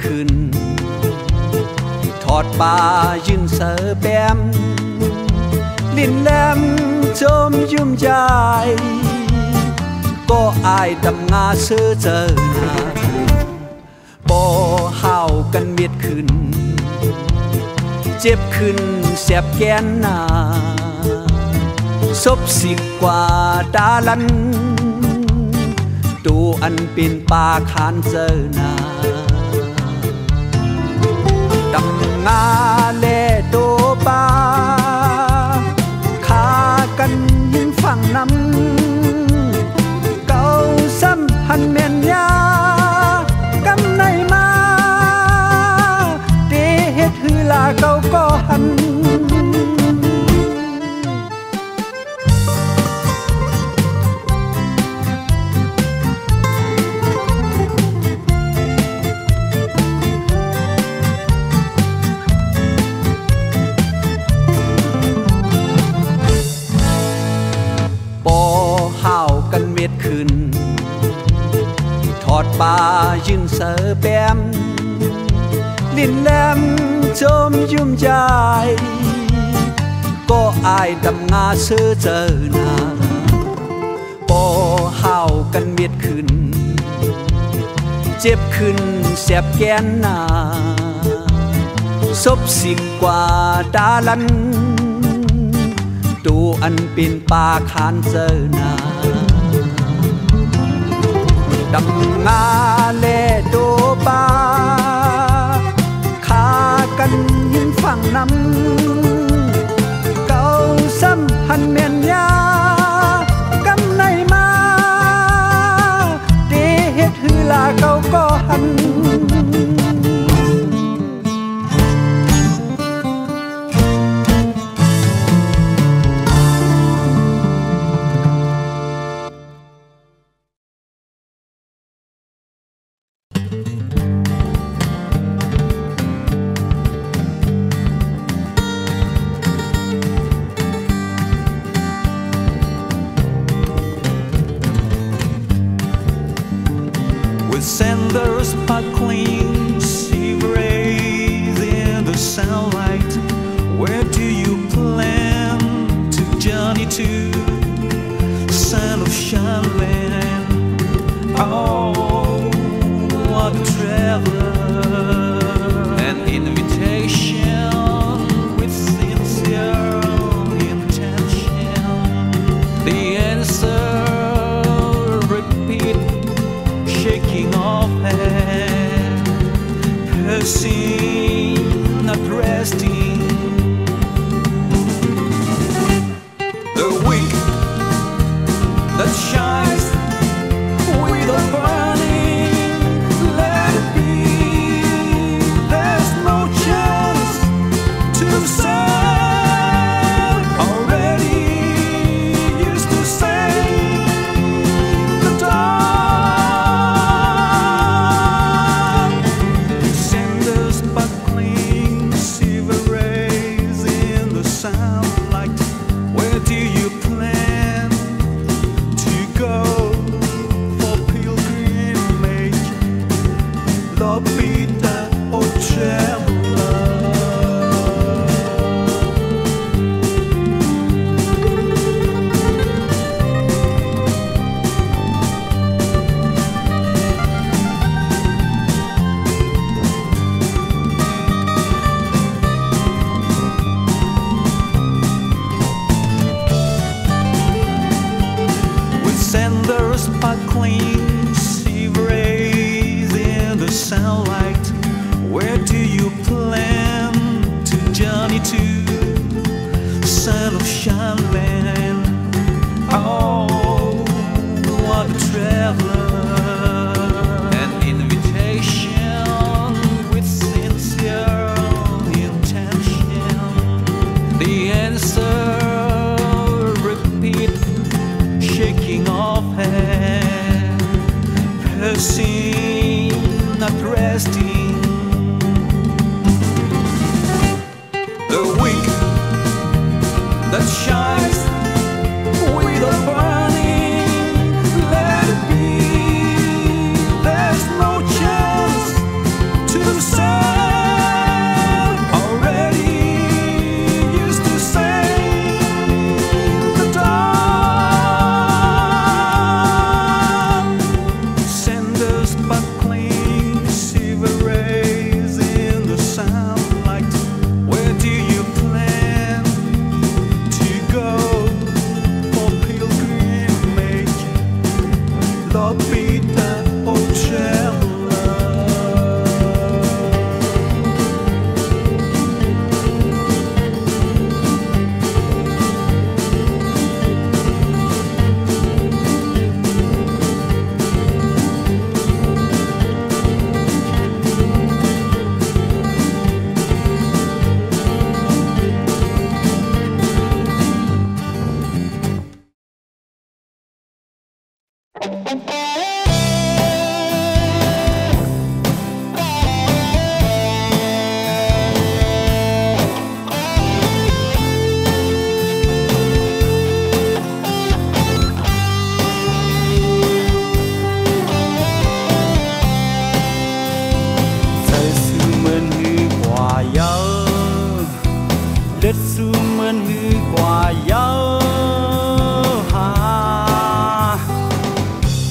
ขึ้นทอดปลายืนเสือแปมลิ้นแหลมจมยุ่มใจก็อายดำงาเสือเจอหน้าบ่เฮากันเมียดขึ้นเจ็บขึ้นแสบแกนหน้าซบสิกกว่าดาลันตูอันเป็นปาคานเจอหน้าดำงาเล่โตปาขากันยิงฝั่งน้ำเก่าซ้ำหันแม่นยากำในมาเดเฮ็ดฮือลาเก่าก็หันขึ้นทอดปลายืนเสือแปมลิ้นแหลมจมยุ่มใจก็อายดำงาเสือเจอหน้าบ่เฮากันเมียดขึ้นเจ็บขึ้นแสบแกนหน้าซบสิกกว่าดาลันตูอันเป็นปาคานเจอหน้าดำงาเล่โตปาขากันยิงฝั่งน้ำเก่าซ้ำหันแม่นยากำในมาเดเฮ็ดฮือลาเก่าก็หันSanders sparkling sea rays in the sunlight. Where do you plan to journey to? Son of Charlemagne, oh, what a traveler. An invitation with sincere intention. The answer repeat, shaking off hand, pursing, not resting. The wick that shines with a burning, let it be. There's no chance to save. Already used to say the dark. Sanders sparkling silver rays in the sunlight. Where do you plan to go for pilgrimage? Lord Peter, oh traveler. With Sanders sparkling silver rays in the sunlight, where do you plan to journey to? Son of Charlemagne, oh, what a traveler. An invitation with sincere intention. The answer repeat, shaking off hand, pursing, not resting. The wick that shines with a burning, let it be. There's no chance to Peter Ocella. Đất xu mơn hư quả yao ha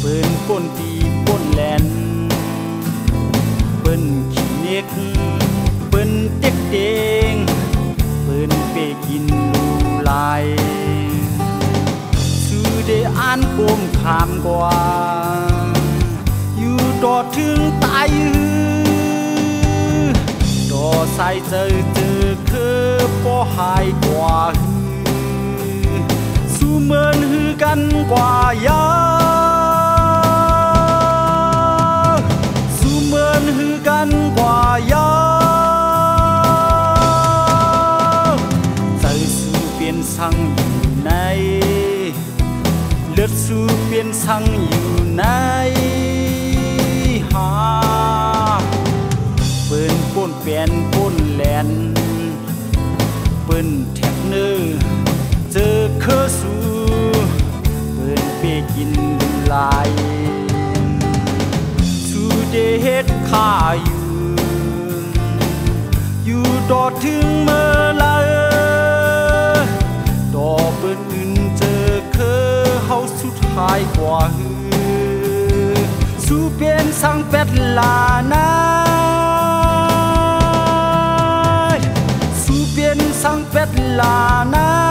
Bên pôn tì pôn lèn Bên chỉ nếc Bên tiếc đêm Bên bê kín lù lại Sư để an côm khám qua Yêu đỏ thương tai Đỏ sai trời từ khơ bỏ hai quả hư Su mơn hư căn quả yá Su mơn hư căn quả yá Trời su biến sangอยู่ไหน Lướt su biến sangอยู่ไหน ปืนป้นเปลี่ยนป้นแลนปืนแท็กเนอร์เจอเคอสูปืนเปกินลายสูเดเฮ็ดข้าอยู่ดอถึงเมื่อไรดอปืนอื่นเจอเคอเฮาสุดท้ายกว่าสูเปลี่ยนสังเป็ดลานาsang pet là nai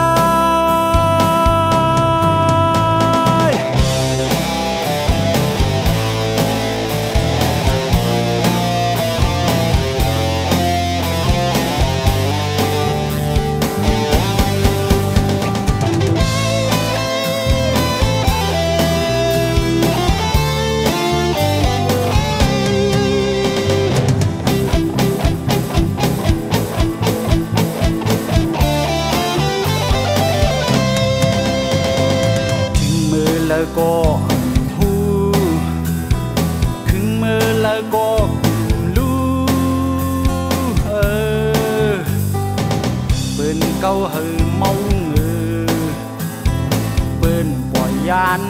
ก็หูขึ้นเมื่อแล้วก็รู้เปิ้นเก้าเหอเมาเงอเปิ้นปล่อยยัน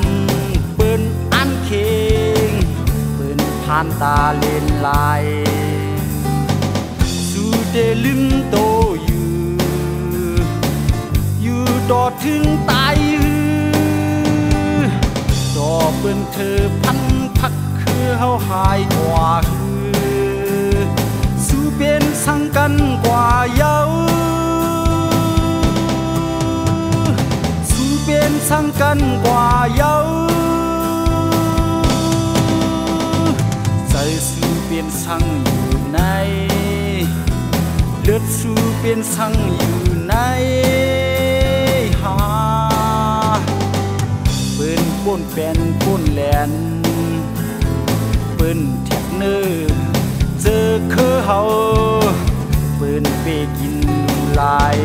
เปิ้นอันเข่งเปิ้นผ่านตาเล่นลายสู่เดลืมโตอยู่ดอถึงตายเปิ้นเธอพันพักคือเฮาหายกว่าสู้เป็นสังกันกว่าเยาสู้เป็นสังกันกว่าเยาใจสู้เป็นสังอยู่ในเลือดสู้เป็นสังอยู่ในหาปืนป้นแป้นป้นแลนปืนแท็กเนอร์เจอเคอเฮาปืนเปกินลาย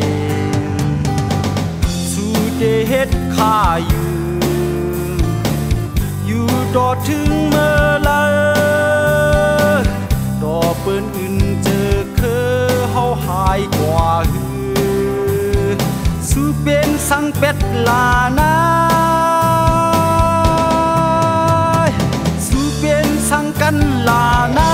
สู่เดเฮ็ดข้าอยู่ดอถึงเมื่อละดอปืนอื่นเจอเคอเฮาหายกว่าสู่เป็นสังเป็ดลานาsang căn là na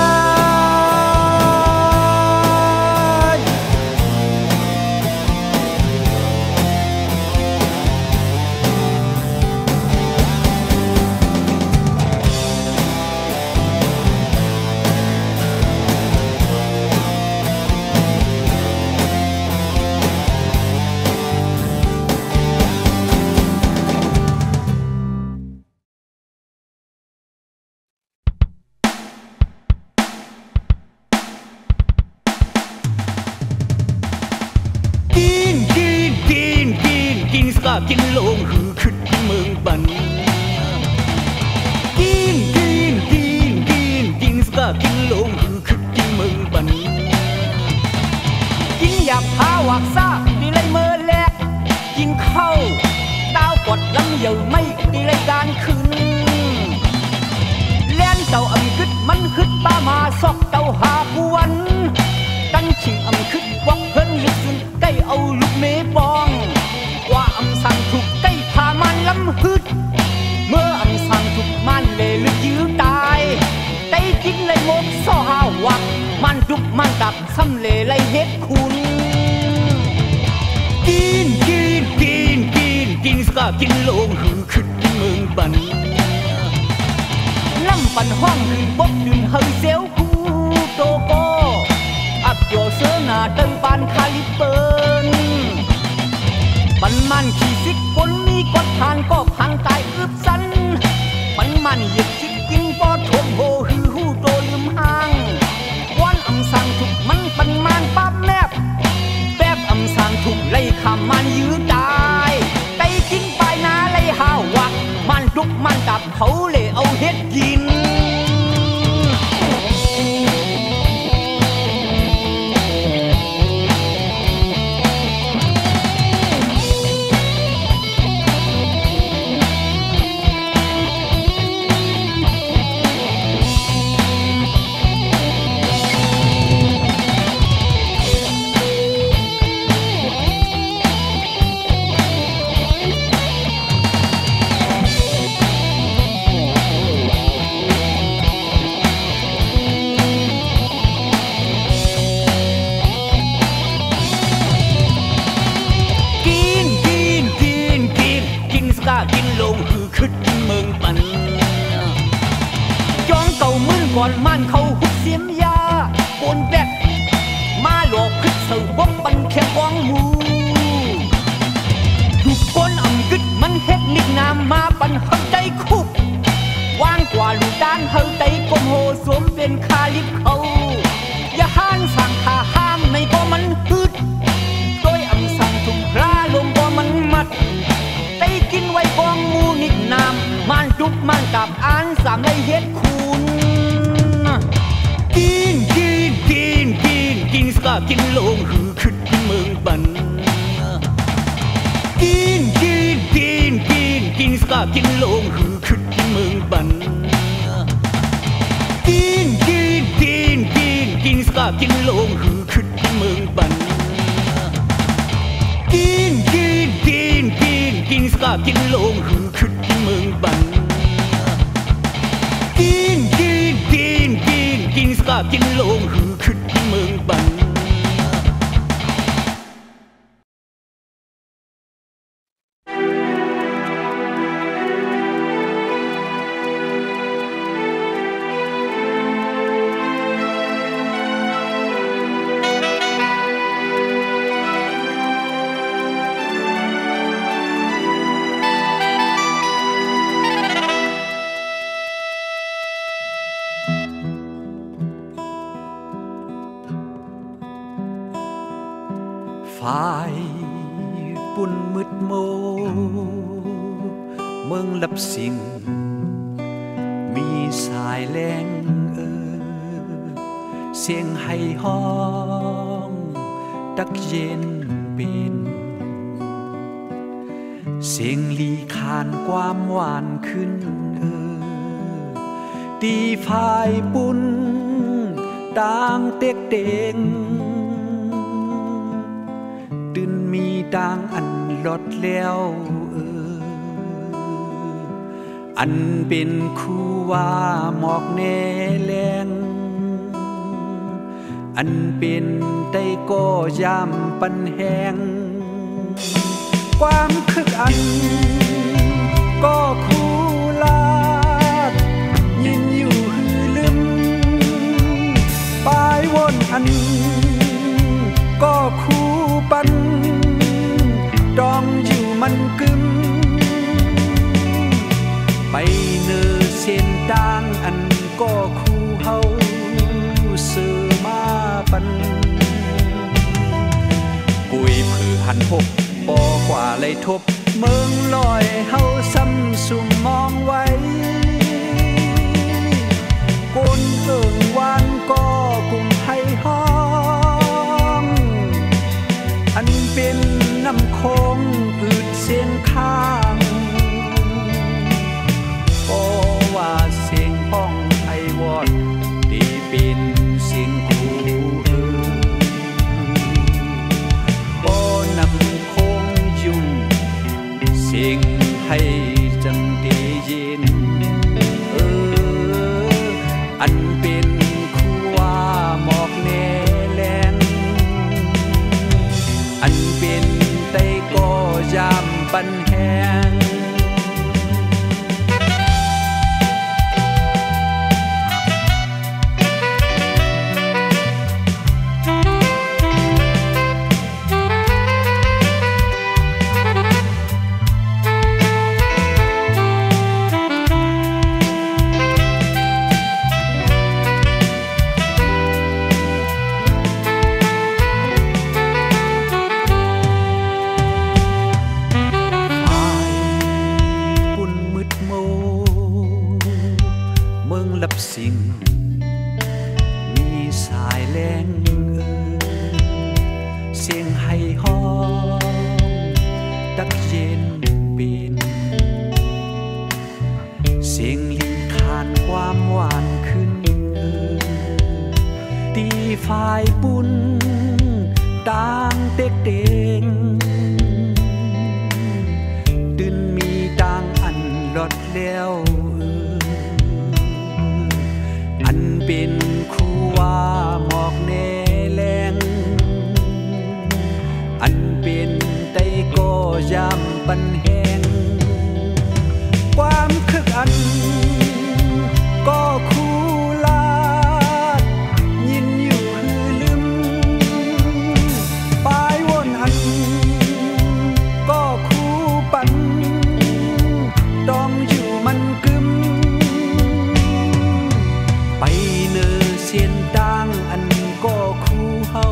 กินลงหือขึ้นเมืองบันกินสกากินลงหือขึ้นเมืองบันกินอยากพาวักซาดีเลยเมื่อแลกกินข้าวดาวกดลำเหยาไม่ดีเลยการขึ้นเล่นเต่าอำคึดมันคึดป้ามาซอกเต่าหาปวนตั้งชิงอำคึดวักเพิ่นลึกซึ้งใกล้เอาลูกเมปองว่าอำสั่งถูกใกล้พามันลำฮึดเมื่ออำสั่งถูกมันเลยลึกยื้อตายไต้กินเลยมกซ่อหาวักมันดุกมันดับซ้ำเลยเลยเฮ็ดคุณกินสกากินลงหือขึ้นเมืองบันลำปันห้องขึ้นบกดื่มเฮยเซลคูโตโกอับโยเสนาเติมปานคาลิเปินปันมันขี่ซิกคนมีกดทานก็พังตายอึบสันปันมันหยิบซิกกินปอทมโหฮือหูโตลืมห่างวันอำสั่งถูกมันปันมันปั๊บแนบแบบอำสั่งถูกไล่ขามมันยื้อตายไต้กินไปนาไล่หาวักมันดุกมันดับเขาเลยเอาเฮ็ดกินกินลงคือขึ้นเมืองปันย้อนเก่ามื่นก่อนมันเขาหุบเสียมยาปนแบกมาหลอกขึ้นเสือบกปันแค่กองมูถูกก้นอ่ำกึดมันเฮ็ดนิกนามมาปันเฮาใจคุบว่างกว่าลูกด้านเฮาใจกลมโหสวมเป็นคาลิบเขาอย่าห้านสั่งขาห้ามไม่ก็มันฮึดโดยอ่ำสั่งถูกพระลมก็มันมัดกินไว้กองมูนิดน้ำมันดุกมันกับอันสามเลยเฮ็ดคุณกินสกากินลงหือขึ้นเมืองบันกินสกากินลงหือขึ้นเมืองบันกินสกากินลงหือขึ้นเมืองบันกินสกากินลงหือขึ้นเมืองบันกินสกากินลงหือขึ้นเมืองบันฝ่ายปุ่นมืดโมเมืองลับสิ่งมีสายแรงเสียงให้ห้องตักเย็นเป็นเสียงลีคานความหวานขึ้นตีฝ่ายปุ่นต่างเต็กเต็งตื่นมีต่างอันลดแล้วอันเป็นคู่ว่าหมอกแน่แรงอันเป็นได้ก็ยามปันแหงความคึกอันก็คู่ลาดยินอยู่หือลืมปลายวนอันก็คู่ปันดองอยู่มันกึมไปเนื้อเส้นต่างอันก็คู่เฮาซื้อมาปันปุยผือหันพบปอกว่าเลยทบ เมืองลอยเฮาซ้ำสุ่มมองไว้ก้นเอิงวานก็กุมให้ห้องอันเป็นน้ำคงอืดเสียงข้างก็ว่าเสียงห้องไอวอดดีเป็นเสียงคู่ก็นำคงยุ่งเสียงให้จังได้ยินอันเป็นคู่ว่าหมอกแน่แลงอันเป็นไตก็ยามปันแหงสิ่งมีสายแรงเสียงให้ห้องตักเย็นเป็นเสียงลิ้นขานความหวานขึ้นตีฝ่ายปุ่นต่างเต็กเต็งตื่นมีต่างอันลดแล้วอันเป็นคู่ว่าหมอกแน่แลงอันเป็นไตก็ยามปันแหงความคึกอันก็คู่ลาดยินอยู่คือลืมปลายวนอันก็คู่ปันต้องอยู่มันกึมไปเนอเสียนต่างอันก็คู่เฮา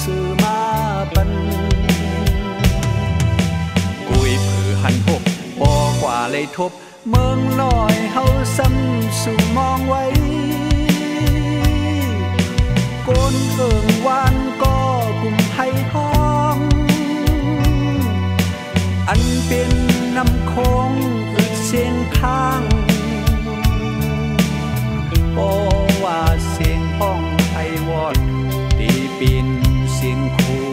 ซื้อมาปันกุยเผื่อหันหกปอกว่าเลยทบเมืองลอยเฮาซ้ำสู่มองไว้ก้นเอิงวานก็กุมให้ห้องอันเป็นน้ำคงอึดเสียงข้างบ่ว่าเสียงห้องไอวอดดีเป็นเสียงคู่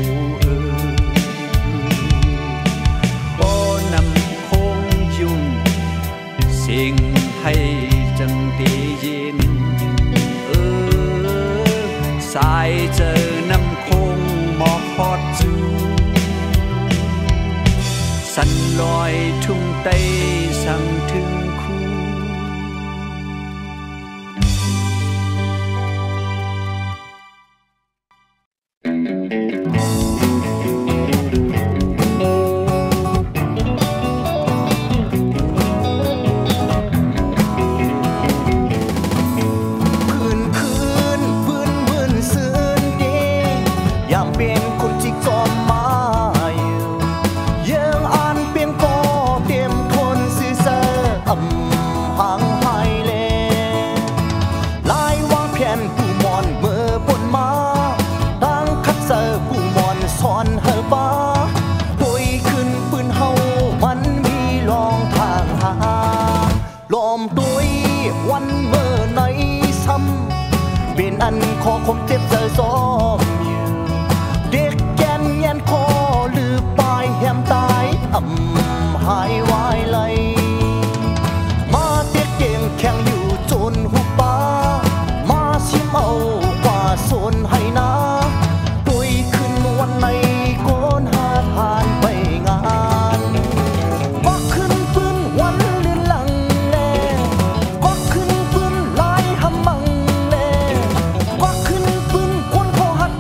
บ่นำคงยุ่งเสียงให้จังได้ยินสายเจอนำคงหมอกพอดจูสันลอยทุ่งไตสั่งถึงอันขอคมเจ็บเจอซ้อมอยู่เด็กแกนยันคอลือปลายแหมตายหายวายไหลมาเตียกเก่งแข่งอยู่จนหุบป่ามาชิมเอากว่าโซนให้นาตุยขึ้นวันในโกนหาทานไปงานก็ขึ้นปืนวันเลื่อนหลังแลก็ขึ้นปืนลายหำมังก็ขึ้นปืนคนพอหัด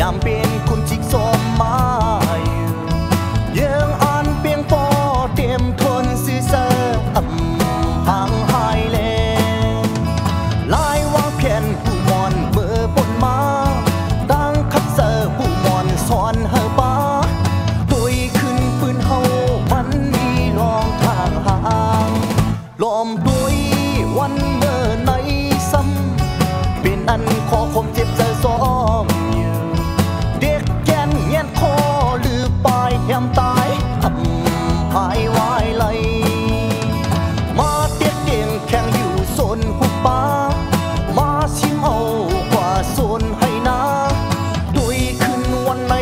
ามเป็นคุณจิกซ้อมมายังอ่านเพียงพอเตรียมทนซื่อเสือห่างหายเลยลายวางเพียนผู้มอนเมื่อปนมาตั้งคับเสือผู้มอนสอนเฮอบ้าตุยขึ้นปืนเฮามันมีลองทางห่างลอมตุยวันเมื่อในซ้ำเป็นอันขอคมเจ็บเจอซ้อมเด็กแก่นเงี้ยนคอหรือปลายแหมตายหายวายไหลมาเตียกเตียงแข่งอยู่โซนหุบป่ามาชิมเอากว่าโซนให้นาด้วยขึ้นวันใน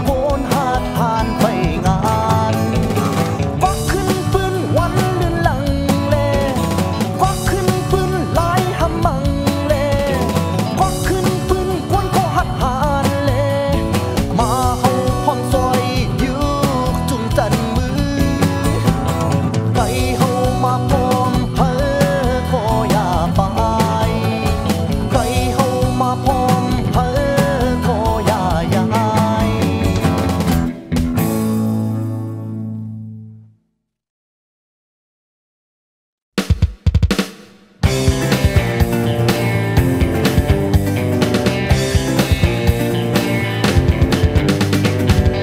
โกนหาดผ่านไปงานก็ขึ้นปืนวันลื่นหลังเลก็ขึ้นปืนลายหำมังเลก็ขึ้นปืนกวนก็หัดหานเลมาเอาพร้อมซอยอยู่จุ่มจันมือไก่เฮามาพร้อมเฮอขออย่าไปไก่เฮามาพร้อมเฮอขออย่าย้าย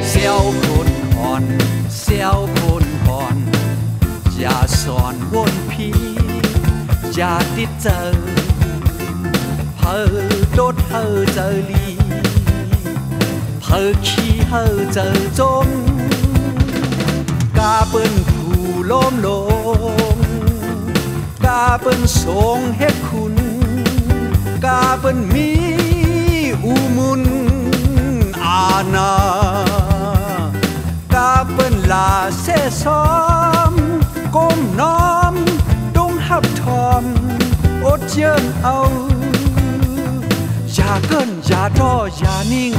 เสียวคนอ่อนเสียวคนอ่อนอย่าสอนวนพีอย่าติดเจอเพอโดดเฮอเจอลีเพอขี้เฮอเจอจมกาเปิ้นผู้ล้มลงกาเปิ้นทรงเฮ็ดคุณกาเปิ้นมีอุมุนอาณากาเปิ้นลาเสซ้อมก้มน้อมดงหับทอมอดเยินเอาอย่าเกินอย่ารออย่านิ่ง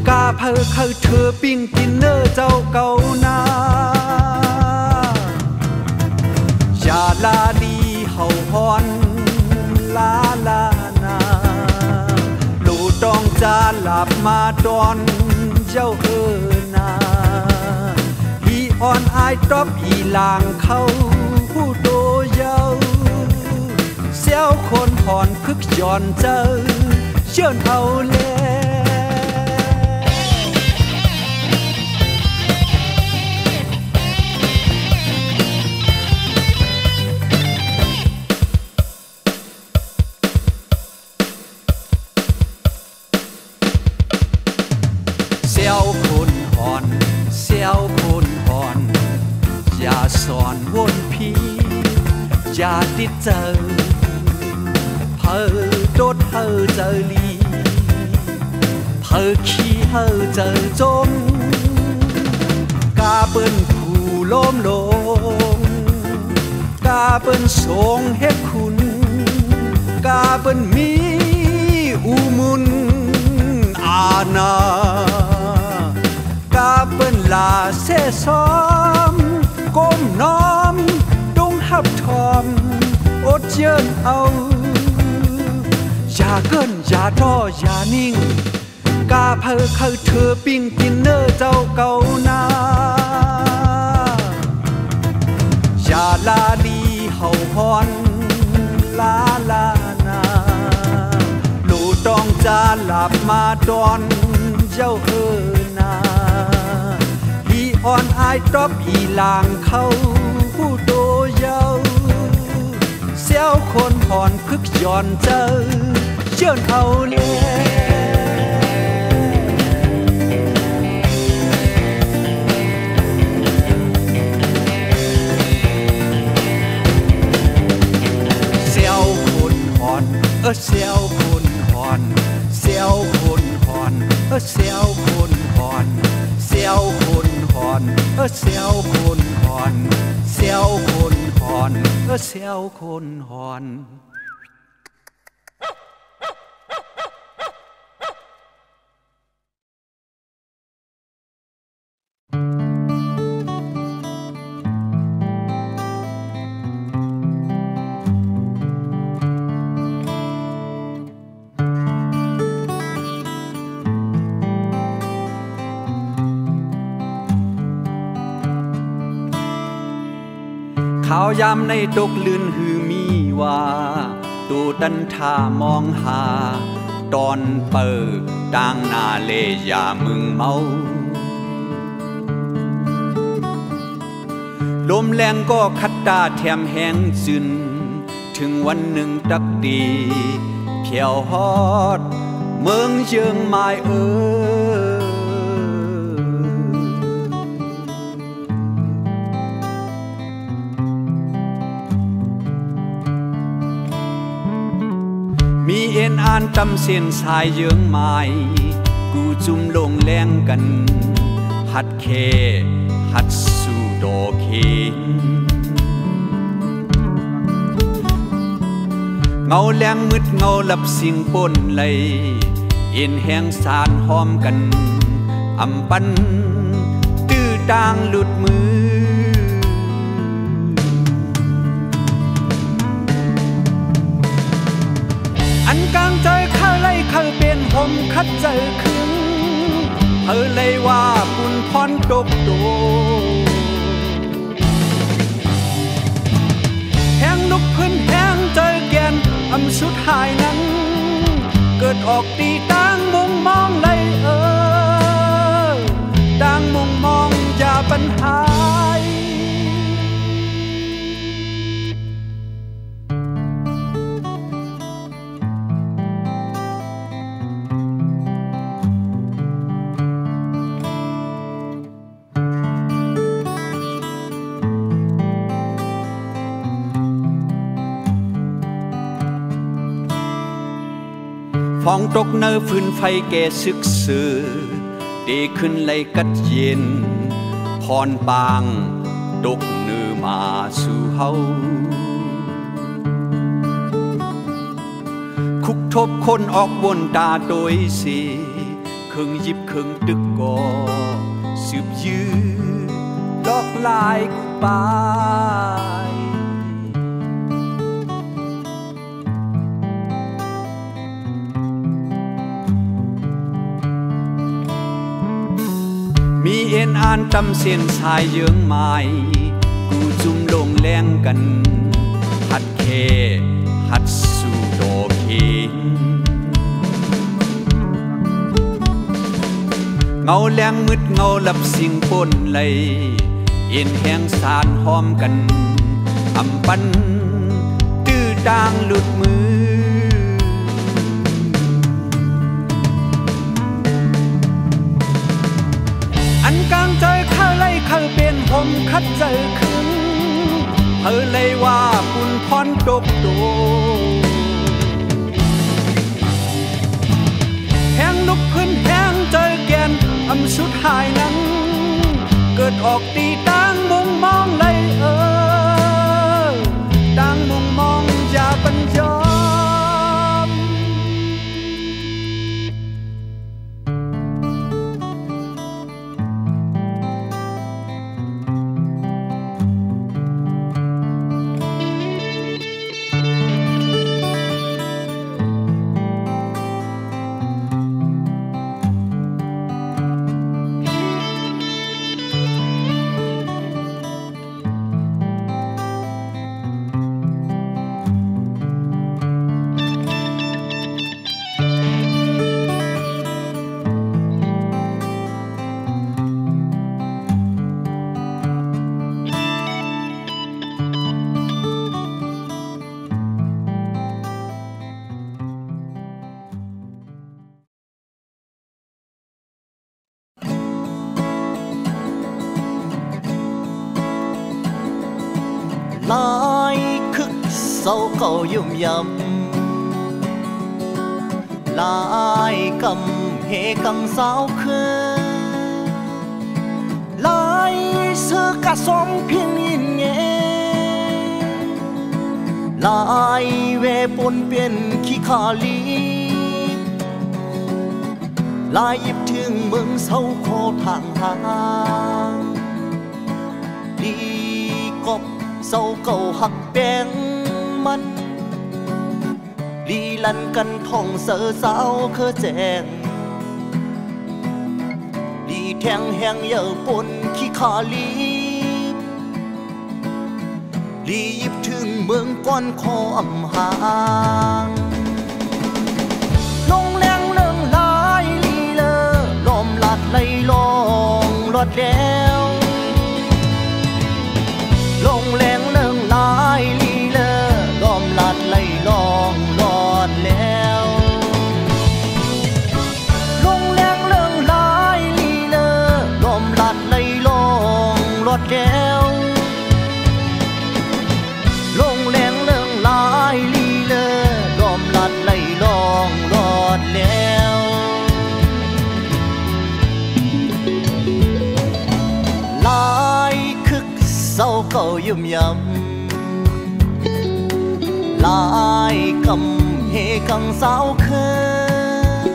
กาเพอเขาเธอปิ้งกินเนอเจ้าเก่านาอย่าลาลีเฮาฮอนลาลานาลูต้องจาหลับมาดอนเจ้าเออนาอีอ่อนอายตรอบอีลางเขาผู้โตเยาเสียวคนผ่อนพึกย้อนเจอเชิญเอาแลเสียวคนอ่อนเสียวคนอ่อนอย่าสอนวนพีอย่าติดเจอเพอโดดเฮอเจอลีเพอขี้เฮอเจอจมกาเปิ้นผู้ล้มลงกาเปิ้นทรงเฮ็ดคุณกาเปิ้นมีอุมุนอาณากาเปิ้นลาเสซ้อมก้มน้อมดงหับทอมอดเยินเอาอย่าเกินอย่ารออย่านิ่งกาเพอเขาเธอปิ้งกินเนอเจ้าเก่านาอย่าลาลีเฮาฮอนลาลานาลูต้องจาหลับมาดอนเจ้าเออนาอีอ่อนอายตรอบอีลางเขาผู้โตเยาเสียวคนผ่อนพึกย้อนเจอเชิญเอาแลเสียวคนผ่อนเสียวคนผ่อนเสียวคนผ่อนเสียวคนผ่อนเสียวคนผ่อนเสียวคนผ่อนเสียวคนผ่อนเสียวคนผ่อน เ ข่าวยามในตกลื่นหือมีว่าตูดันท่ามองหาตอนเปิดต่างนาเลอย่ามึงเมาลมแรงก็คัดตาแถมแห้งจึนถึงวันหนึ่งตักดีเพียวฮอดเมืองเชียงใหม่มีเอ็นอ่านตำเส้นสายเยื้องไม้กูจุ่มลงแรงกันหัดเคหัดสู่ดอกเข็นเงาแรงมืดเงาหลับสิ่งปนไหลเอ็นแห้งสารหอมกันอำปันตื้อต่างหลุดมืออันกลางใจข้าไล่ข้าเป็นผมคัดใจขึ้นเลยว่าปุ่นพรตกโตแห้งลุกพื้นแห้งใจแกนอำสุดหายนั้นเกิดออกตีต่างมุมมองเลยต่างมุมมองอย่าปัญหาฟองตกเนอฟืนไฟแก่ซึกซือดีขึ้นไหลกัดเย็นพรบางตกเนื้อมาสู่เฮาคุกทบคนออกบนตาโดยสีเครื่องยิบเครื่องตึกก่อสืบยื้อลอกลายกูไปมีเอ็นอ่านตำเส้นสายเยื้องไม้กูจุ่มลงแรงกันหัดเคหัดสู่ดอกเข็นเงาแรงมืดเงาหลับสิ่งปนไหลเอ็นแห้งสารหอมกันอำปันตื้อต่างหลุดมืออันกลางใจข้าไล่ข้าเป็นผมคัดใจขึ้นเลยว่าปุ่นพรตกโตแห้งลุกพื้นแห้งใจแกนอำสุดหายนั้นเกิดออกตีต่างมุมมองเลยต่างมุมมองอย่าปัญญาลายคึกเศร้าเก่ายุ่มยำลายกำเฮกังสาวคือลายเสือกะสมเพียงยินเงลายเวปนเปลี่ยนขี้ขาลีลายยิบถึงเมืองเศร้าโคทางหางดีกบเศร้าเก่าหักแบงมันลีลันกันท่องเสือสาวเคอแจงลีแทงแหงเยอะปนขี้ขาลี ลียิบถึงเมืองก้อนคออำหางลงแรงเรื่องลายลีเลอลมลัดไหลลองลดแล้วลงแรงเรื่องลายลีเลอลมลัดไหลลองลดแล้วลงแรงเรื่องลายลีเลอลมลัดไหลลองลดแล้วลงแรงเรื่องลายลีเลอลมลัดไหลลองลดแล้วลายคึกเศร้าเก่ายุ่มยำลายกำเฮกังสาวเคย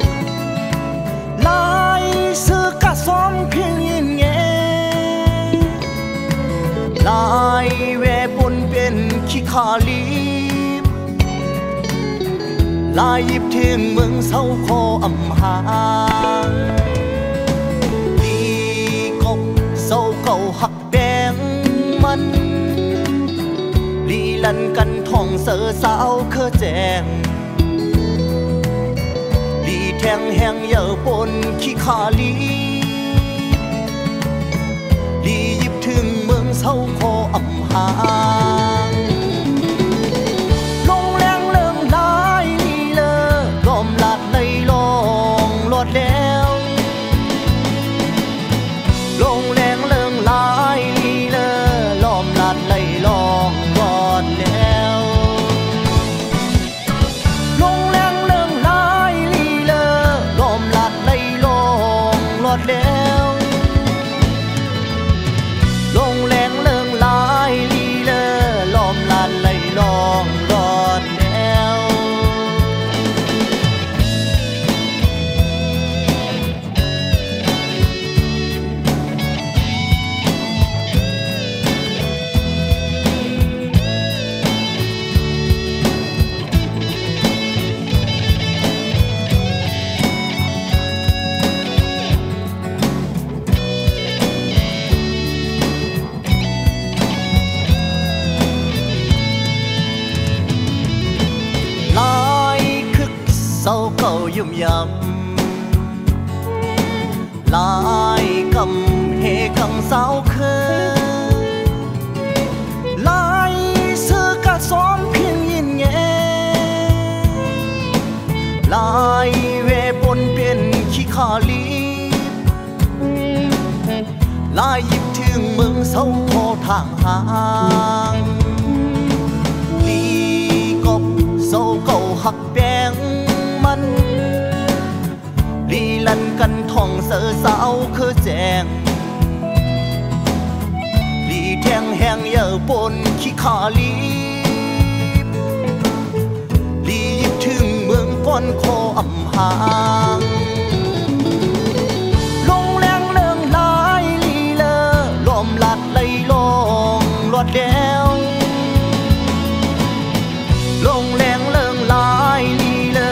ลายซื้อกะซ้อมเพียงยินเงลายแวปนเป็นขี้ขาลีบลายยิบถึงเมืองเศร้าคออำหางลีกบเศร้าเก่าหักแดงมันลีลันกันท่องเสือสาวเคอแจงลีแทงแหงเยอะปนขี้ขาลีลียิบถึงเมืองเศร้าคออำหางลงแรงเรื่องลายลีเลอลมลัดไหลลองลดแล้วลงแรงเรื่องลายลีเลอลมลัดไหลลองลดแล้วลงแรงเรื่องลายลีเลอลมลัดไหลลองลดแล้วลงแรงเรื่องลายลีเลอลมลัดไหลลองลดแล้วลายคึกเศร้าเก่ายุ่มยำลายกำเฮกังสาวเคยลายซื้อกะซ้อมเพียงยินแงลายเวปนเป็นขี้ขาลีลายยิบถึงเมืองเศร้าพอทางห่างลีกบเศร้าเก่าหักแดงมันลีลันกันท่องเสือสาวคือแจงลีแทงแหงเยอะปนขี้ขาลีลียิบถึงเมืองก้อนคออำหางลงแรงเรื่องลายลีเลอลมลัดไหลลองลดแล้วลงแรงเรื่องลายลีเลอ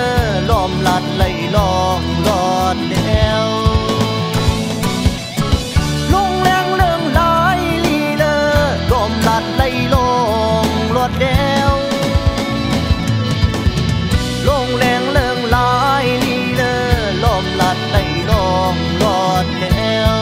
ลมลัดไหลลองลดแล้วลงแรงเรื่องลายลีเลอลมลัดไหลลองลดแล้วลงแรงเรื่องลายลีเลอลมลัดไหลลองลดแล้ว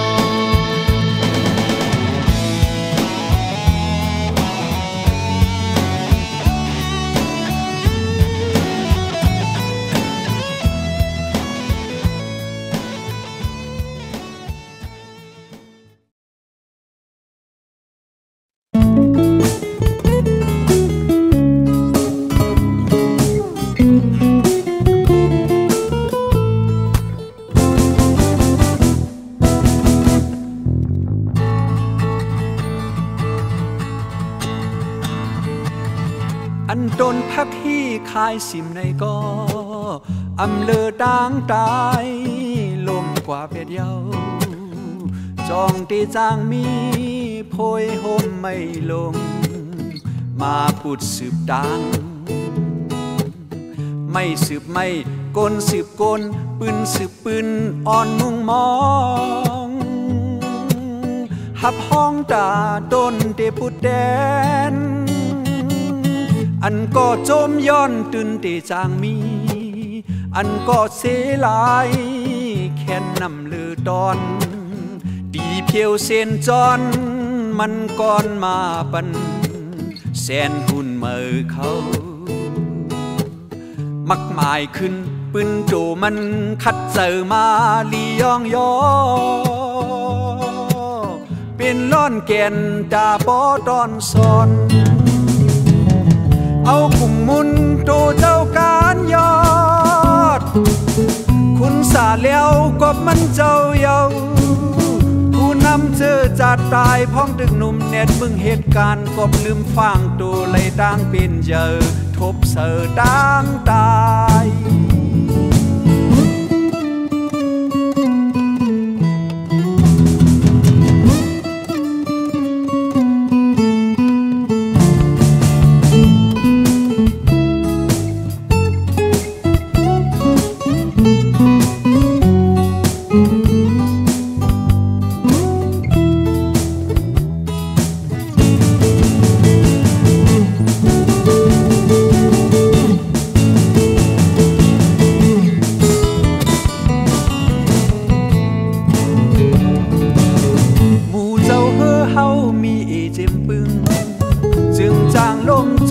อันโดนพักที่คายสิมในก็อำเลอด่างตายลมกว่าเป็ดเยาจองตีจางมีโพยห่มไม่ลงมาปุดสืบดังไม่สืบไม่กลสืบกลปืนสืบปืนอ่อนมุ่งมองหับห้องตาต้นเดปุดแดน อันก็โจมย้อนตื่นเตจางมีอันก็เสลายแค่นำลือตอนตีเพียวเส้นจอนมันก่อนมาปันแสนหุ่นเมื่อเขามักหมายขึ้นปืนโจมันคัดเจอมาลียองยอเป็นล้อนแก่นตาปอตอนซอนเอากุ่มมุนโตเจ้าการยอดคุณสาแล้วกบมันเจ้าเยาผู้นำเจอจัดตายพ้องดึกหนุ่มเน็ตมึงเหตุการณ์กบลืมฟังตัวเลยดังเป็นเจอทบเสือดังตาย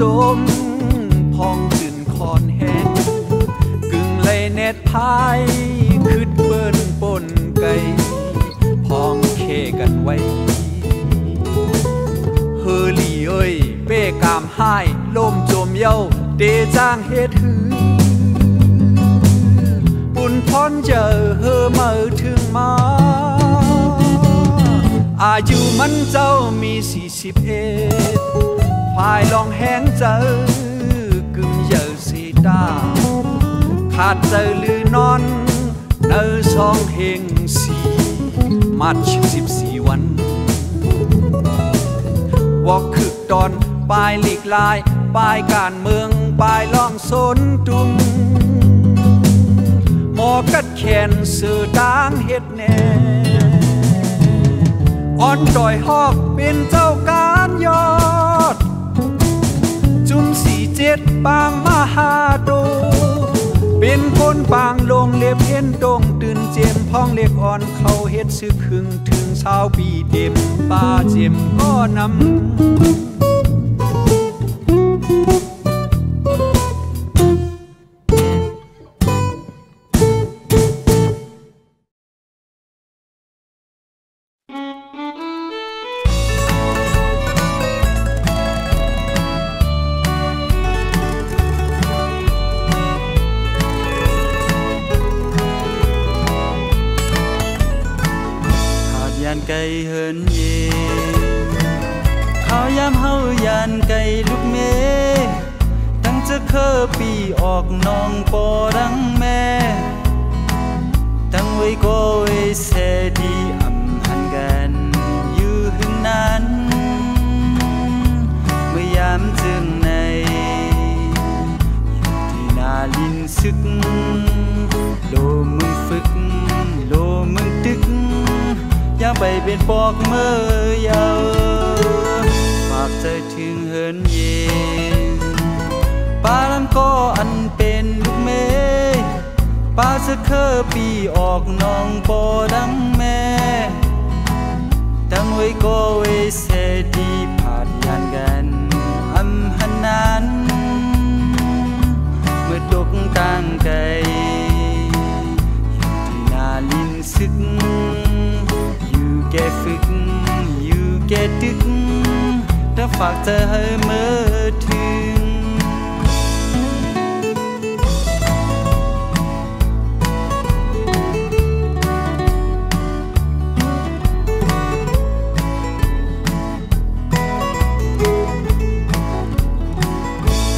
จมพองจืนคอนแห้งกึ่งเลยเน็ตพายคืดเปิ้นปนไก่พองเคกันไว้เฮอลี่เอ้ยเป้กามหายลมจมเย้าเดจางเฮ็ดหือปุ่นพรเจอเฮอมาถึงมาอายุมันเจ้ามี41พายลองแห้งเจอกึ่งเยอะสีดาขาดเจอลือนอนเนอสองเฮงสีมัด14 วันวอกคึกตอนปลายหลีกลายปลายการเมืองปลายล่องสนตุงหมอกัดแขนเสือต่างเฮ็ดแน่อ่อนต่อยหอกเป็นเจ้าการยอดจุ่ม47ปางมหาโดเป็นคนปางลงเล็บเห็นตรงตื่นเจียมพ้องเล็กอ่อนเขาเฮ็ดซื้อครึ่งถึง20 ปีเต็มป้าเจียมก็นำไก่เฮินเย่ข้าวยามเฮายานไก่ลูกเมตั้งจะเคอปีออกน้องปอดังแม่ตั้งไว้ก็ไว้แสดีอำหันกันอยู่หึงนั้นเมื่อยามจึงในที่นาลินซึกโลมึงฝึกโลมึงตึกย่างไปเป็นปอกเมื่อยาวฝากใจถึงเฮินเย็นป้าลำก็อันเป็นลูกเมย์ป้าจะเคอปีออกน้องปอดังแม่ตั้งไว้ก็ไว้เสดีผ่านยานกันอำหันนั้นเมื่อตกต่างไกลที่นาลินซึกแกฝึกอยู่แกตึกถ้าฝากเธอให้เมื่อถึง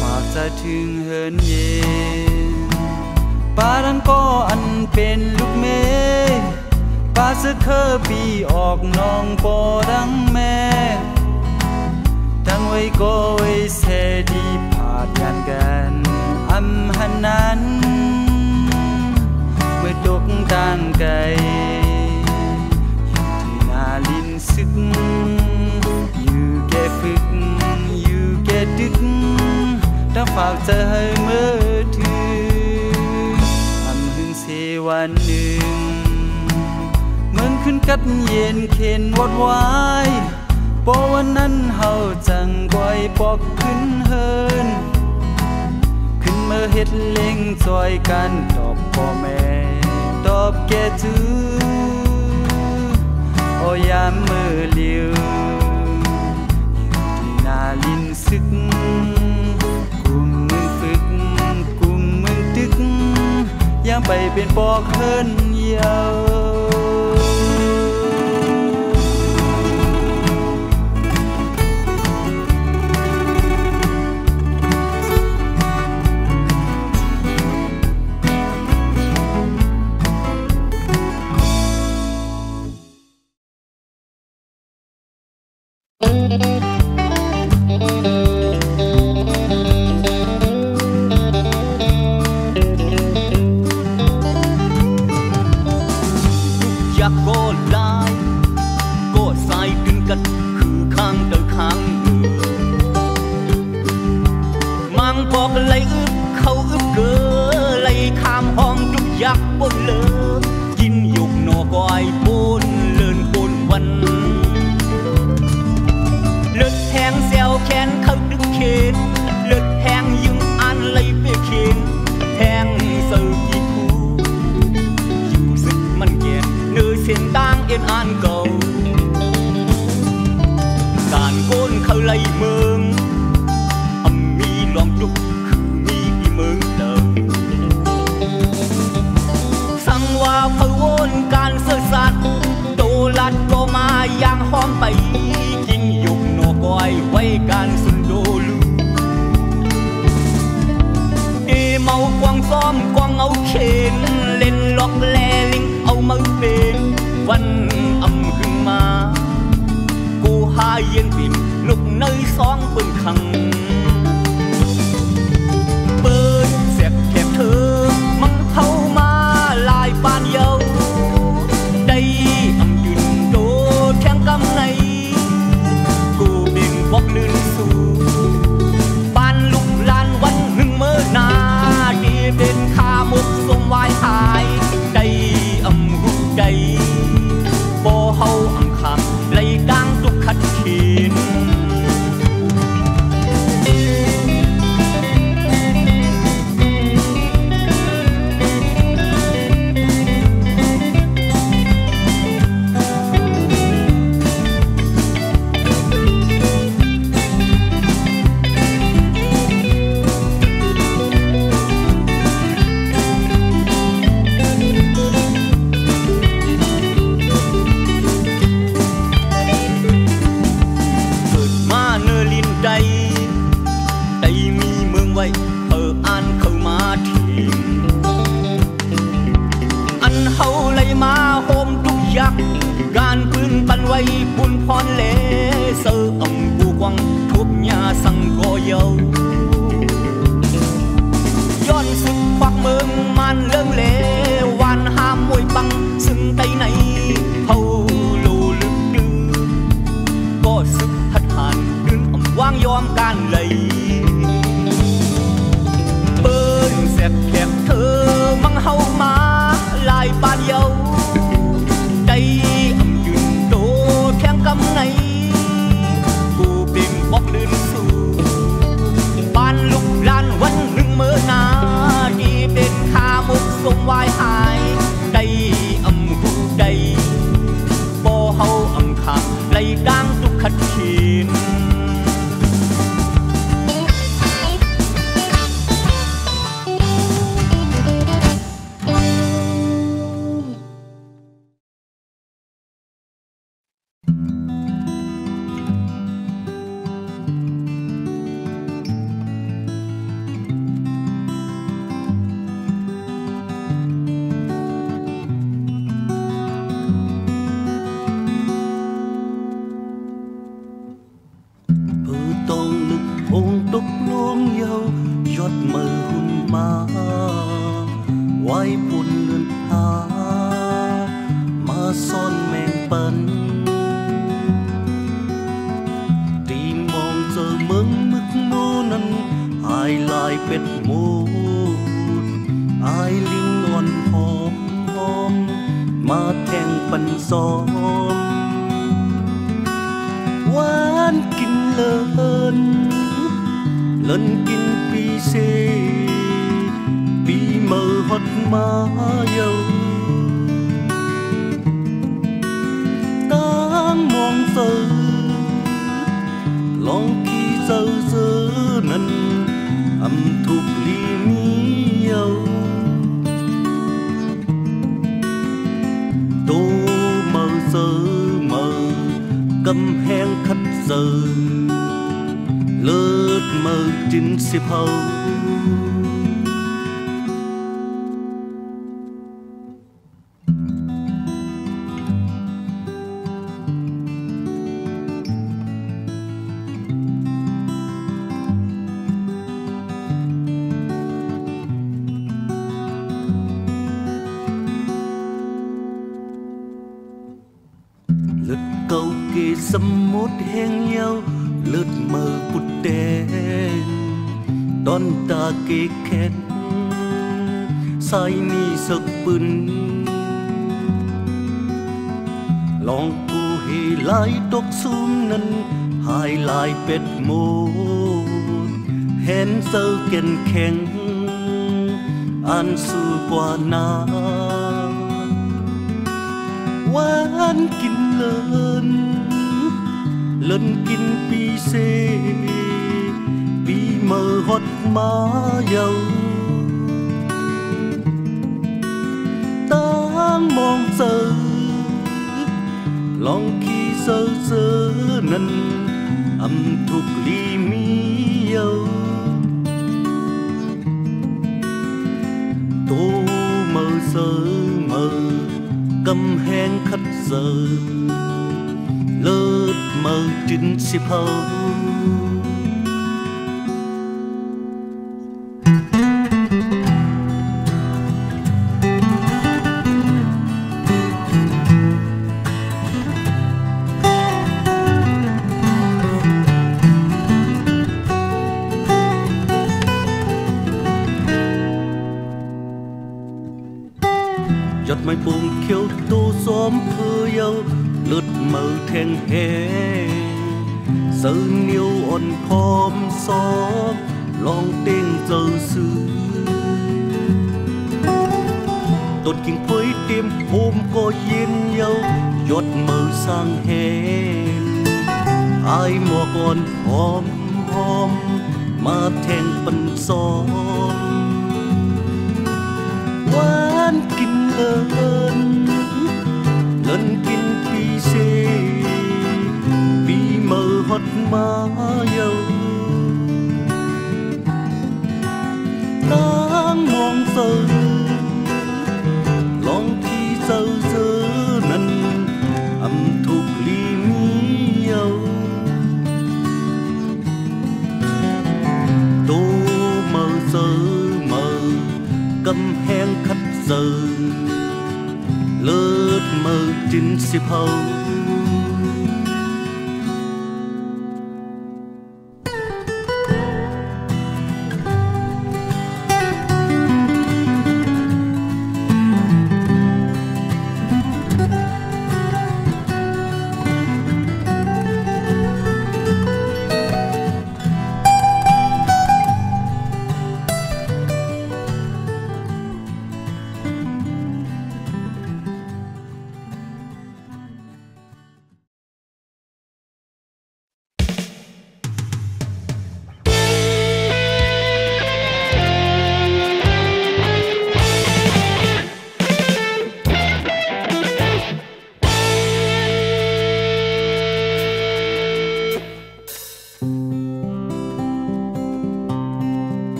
ฝากเธอถึงเฮินเย็นป้าดังก็อันเป็นลูกเมย์ป้าจะเคอปีออกน้องปอดังแม่ตั้งไว้ก็ไว้แสดีผ่านยานกันอำหันนั้นเมื่อตกต่างไกลอยู่ที่นาลินซึกอยู่แกฝึกอยู่แกดึก จะให้มือถือทำหึงเสวันหนึ่งเหมือนขึ้นกัดเย็นเข็นวอดวายพอวันนั้นเฮาจังก้อยปอกขึ้นเฮินขึ้นเมื่อเฮ็ดเล็งจอยกันตอบพ่อแม่ตอบแก่จื้อโอยามมือเลี้ยวอยู่ที่นาลินซึกกุมมึงฝึกกุมมึงตึกยังไปเป็นปอกเฮินเยาลาย เป็ดหมูอายลิ้นอ่อนหอมหอมมาแทงปันซ้อมหวานกินเลินเลินกินปีเซปีเมื่อฮอดมาเยาตั้งมองเจอลองขี้เจอเจอนั้นอำทุกลีมีเยาโตเมื่อเจอเมื่อกำแหงคัดเจอเลิศเมื่อจินสิเผาเลือดเก่าเกสมุดแห้งเยาเลือดเมื่อปุดแดงตอนตาเกแข็งสายมีสักปืนลองกูให้ลายตกซุ่มนั้นหายลายเป็ดโมเห็นเซอเก่นแข็งอันสู้กว่านาหวานกินเลินเลินกินปีเซปีเมื่อฮอดมาเยาตั้งมองเจอลองขี้เจอเจอนั้นอำทุกลีมีเยาโตเมื่อเจอเมื่อกำแหงคัดเจอเลิศเมื่อจินสิเผายอดไม้ปูมเขียวโตซ้อมเพื่อเยาเลือดเมื่อแทงแหงเสือเหนียวอ่อนพร้อมซ้อมลองเต้งเจอซื้อต้นกิ่งพวยเตรียมโฮมก็เย็นเยายอดเมื่อสร้างแหงอายหมวกอ่อนหอมหอมมาแทงปันซ้อมหวานกินเลินเลินกินปีเซปีเมื่อฮอดมาเยาตั้งมองเจอลองที่เจอเจอนั้นอำทุกลีมีเยาโตเมื่อเจอเมื่อกำแหงคัดเจอเลิศเมื่อจินสิเผา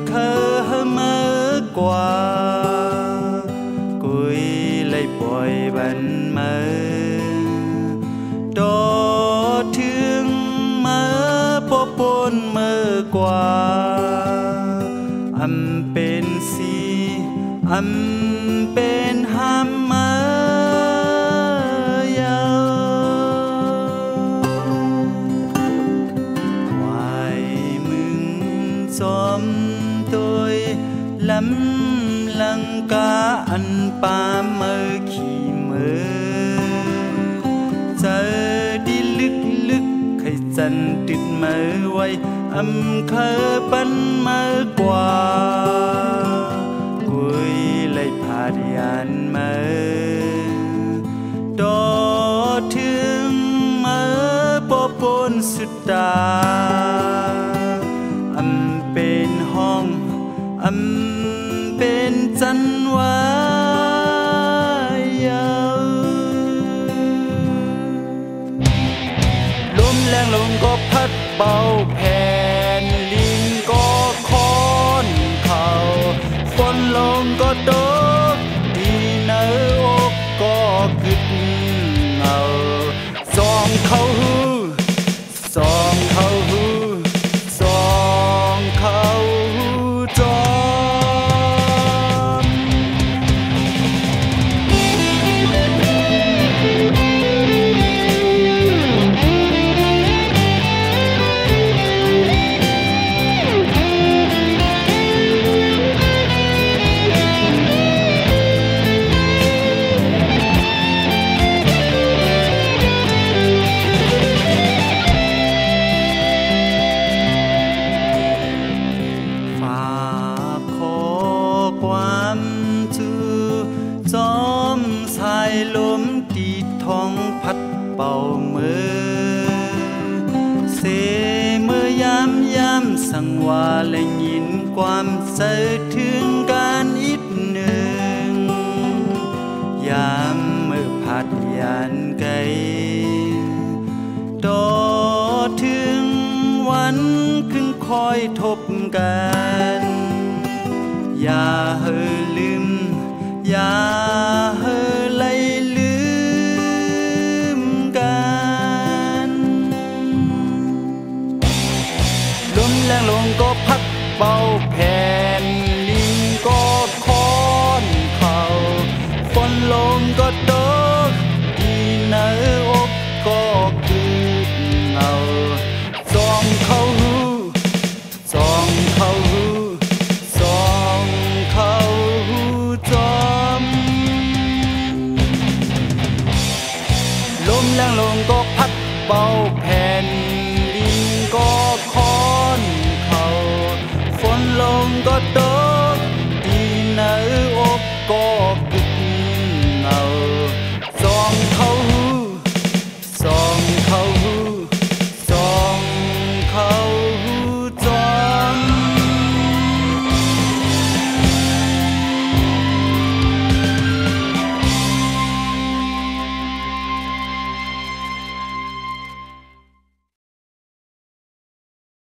khơ mơ qua cùi lấy bồi bần mơ đó thương mơ bố bồn mơ เป็นห้ามเมยาวายมึงจอมตัวลำลังกาอันปาเมอขี่เมอเจอดีลึกใครจันติดเมอไว้อำเคอปันเมอกว่ากุยเลยพาดยานเมอดอถึงเมอปอปนสุดตาอำเป็นห้องอำเป็นจันวายลมแรงลมก็พัดเป่าแผ่นลิงก็คอนเขาฝนลงก็ตกดีเนื้ออกก็กึดเงาสองเขาหูสองเขาหูสองเขาจอจอมสายลมตีท้องพัดเป่าเมื่อเสเมื่อยามสังว่าและยินความเสอถึงการอิดหนึ่งยามเมื่อพัดยานไกลดอถึงวันขึ้นคอยทบกันอย่าเห่อลืมอย่าเห่อไล่ลืมกันลมแรงลงก็พัดเป่าแผ่นลิงก็คอนเขาฝนลงก็ตกดีเนื้ออกก็กึดเงาสองเขาหูสองเขาหูสองเขาจอมลมแรงลงก็พัดเป่าแผ่นลิงก็คอนเขาฝนลงก็ตก